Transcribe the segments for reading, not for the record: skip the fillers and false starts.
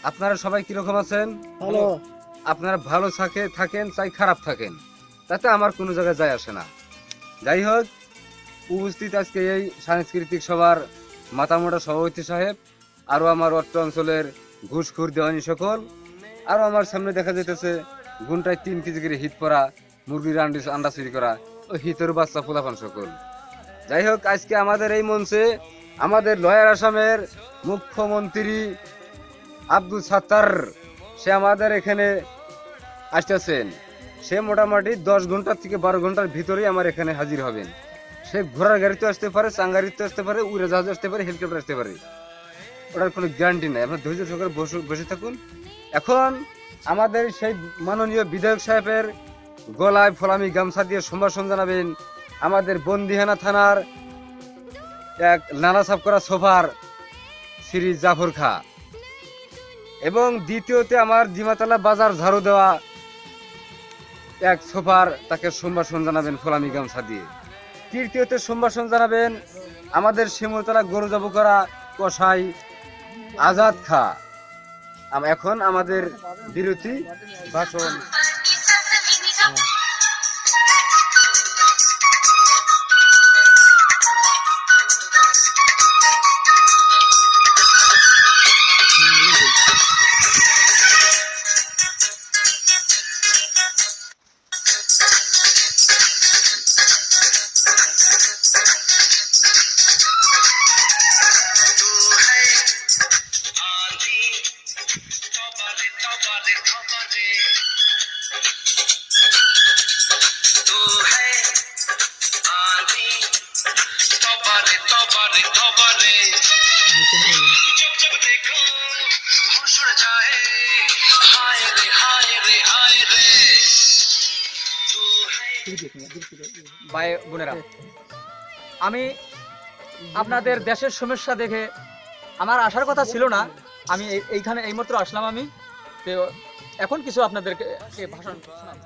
আপনারা সবাই কিরকম আছেন? ভালো। আপনারা ভালো থাকেন চাই খারাপ থাকেন, তাতে আমার কোনো জায়গায় যায় আসে না। যাই হোক, উপস্থিত আজকে এই সাংস্কৃতিক সভার মাতামোটা সভাপতি সাহেব, আরও আমার অট্ট অঞ্চলের ঘুষখোর দেওয়ানি সকল, আরও আমার সামনে দেখা যেতেছে ঘন্টায় 3 কেজি করে হিট পরা মুরগির আন্ডা চুরি করা ও হিতের বাচ্চা পোলাপান সকল। যাই হোক, আজকে আমাদের এই মঞ্চে আমাদের লয়ার আসামের মুখ্যমন্ত্রী আব্দুল সাত্তার, সে আমাদের এখানে আসতেছেন। সে মোটামুটি 10 ঘন্টা থেকে 12 ঘন্টার ভিতরেই আমার এখানে হাজির হবেন। সে ঘোড়ার গাড়িতে আসতে পারে, চাঙ্গারিতে আসতে পারে, উড়ে জাহাজে আসতে পারে, হেলিকপ্টার আসতে পারে, ওটার কোনো গ্যারান্টি নাই। আপনার ধৈর্য সহকারে বসে থাকুন। এখন আমাদের সেই মাননীয় বিধায়ক সাহেবের গলায় ফলামি গামছা দিয়ে সম্ভাষণ জানাবেন আমাদের বন্দিহানা থানার এক নানা সাফ করা সোফার শ্রী জাফর খা, এবং দ্বিতীয়তে আমার দিমাতলা বাজার ঝাড়ু দেওয়া এক সোফার, তাকে সম্ভাষণ জানাবেন ফলামি গামছা দিয়ে। তৃতীয়তে সম্ভাষণ জানাবেন আমাদের শিমুলতলা গরু জব করা কসাই আজাদ খা। এখন আমাদের বিরতি ভাষণ। ভাই বোনেরা, আমি আপনাদের দেশের সমস্যা দেখে আমার আসার কথা ছিল না, আমি এইখানে এইমাত্র আসলাম। আমি তো এখন কিছু আপনাদেরকে ভাষণ শোনাব।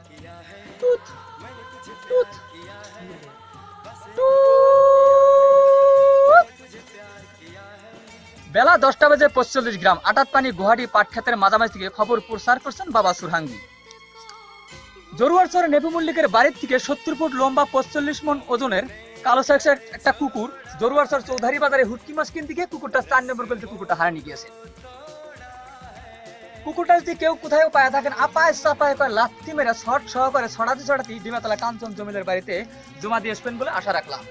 টুত টুত বেলা 10টা বেজে 45 গ্রাম আটাত পানি গুয়াহাটি পাটক্ষেতের মাঝামাঝি থেকে খবর প্রচার করছেন বাবা সুরহাঙ্গি। জরুয়ারচর নেপু মল্লিকের বাড়ির থেকে 70 ফুট লম্বা 45 মন ওজনের কালো সেক্সের একটা কুকুর জরুয়ারচর চৌধারি বাজারে হুটকি মাছ কিনতে গিয়ে কুকুরটা 4 নম্বর গলিতে কুকুরটা হারিয়ে গিয়েছে। কুকুরটা যদি কেউ কোথাও পায় থাকেন, আপায় চাপায় কয় লাথি মেরে শর্ট সহকারে ছড়াতে ডিমাতলা কাঞ্চন জমিদার বাড়িতে জমা দিয়ে আসবেন বলে আশা রাখলাম।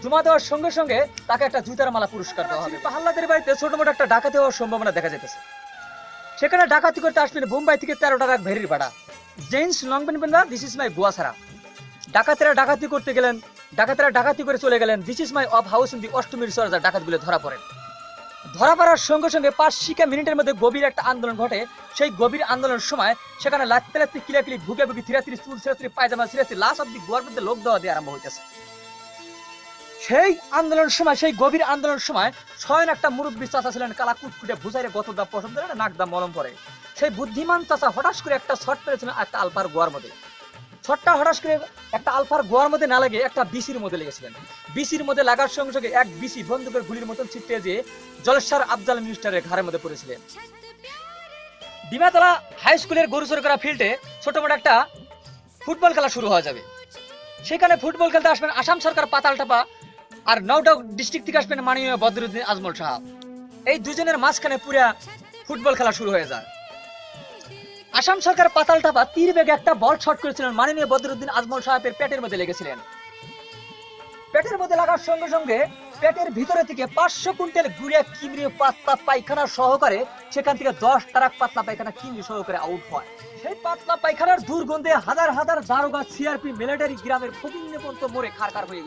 জমা দেওয়ার সঙ্গে সঙ্গে তাকে একটা জুতার মালা পুরস্কার দেওয়া হবে। পাহাল্লাদের বাড়িতে ছোট মোটো একটা ডাকাতি হওয়ার সম্ভাবনা দেখা যেতেছে। সেখানে ডাকাতি করতে আসবেন বোম্বাই থেকে 13 টাকা ভেরির ভাড়া, gents long pant পেন্দা, this is my Goa ছাড়া। ডাকাতেরা ডাকাতি করে চলে গেলেন। This is my of house in the অষ্টমীর সরজার ডাকাতগুলো ধরা পড়েন। ধরা পড়ার সঙ্গে সঙ্গে 5 মিনিটের মধ্যে গভীর একটা আন্দোলন ঘটে। সেই গভীর আন্দোলনের সময় সেখানে লাত্তি কিলাকিলি ভুগি থিরাতিরি চুল ছিঁড়াছিড়ি পায়জামা ছিঁড়াছি লাশ অব্দি গোয়ার মধ্যে লোক দেওয়া দিয়ে আরম্ভ হইতেছে। সেই গভীর আন্দোলনের সময় স্বয়ং একটা মুরব্বী চাচা ছিলেন, কালা কুটকুটে ভুজাইরে গত দা পছন্দ করে নাক দা মলম পরে। সেই বুদ্ধিমান চাচা হঠাৎ করে একটা শট পেরেছিলেন একটা আলফার গোয়ার মধ্যে। শটটা হঠাৎ করে একটা আলফার গোয়ার মধ্যে না লাগে একটা বিসির মধ্যে লেগেছিলেন। বিসির মধ্যে লাগার সঙ্গে সঙ্গে এক বিসি বন্দুকের গুলির মতন ছিটতে যে জলেশ্বর আফজাল মিনিস্টারের ঘাড়ের মধ্যে পড়েছিলেন। ডিমাতলা হাই স্কুলের গরুচর করা ফিল্ডে ছোট মোটো একটা ফুটবল খেলা শুরু হয়ে যাবে। সেখানে ফুটবল খেলতে আসবেন আসাম সরকার পাতালটাপা, আর নওগাঁ ডিস্ট্রিক্ট থেকে আসবেন মাননীয় বদরুদ্দিন আজমল সাহেব। এই দুজনের মাঝখানে পুরা ফুটবল খেলা শুরু হয়ে যায়। আসাম সরকার পাতালটাপা তীর বেগে একটা বল শট করেছিলেন, মাননীয় বদরুদ্দিন আজমল সাহেবের পেটের মধ্যে লেগেছিলেন। পেটের মধ্যে লাগার সঙ্গে সঙ্গে পেটের ভিতরে থেকে 500 কুইন্টাল গুড়িয়া কিমড়ি পাতলা পায়খানা সহকারে সেখান থেকে 10 ট্রাক পাতলা পায়খানা কিমড়ি সহকারে আউট হয়। সেই পাতলা পায়খানার দুর্গন্ধে হাজার হাজার দারোগা, সিআরপি, মিলিটারি গ্রামের ফকিন্নে পর্যন্ত মরে খারখার হয়ে গেছে।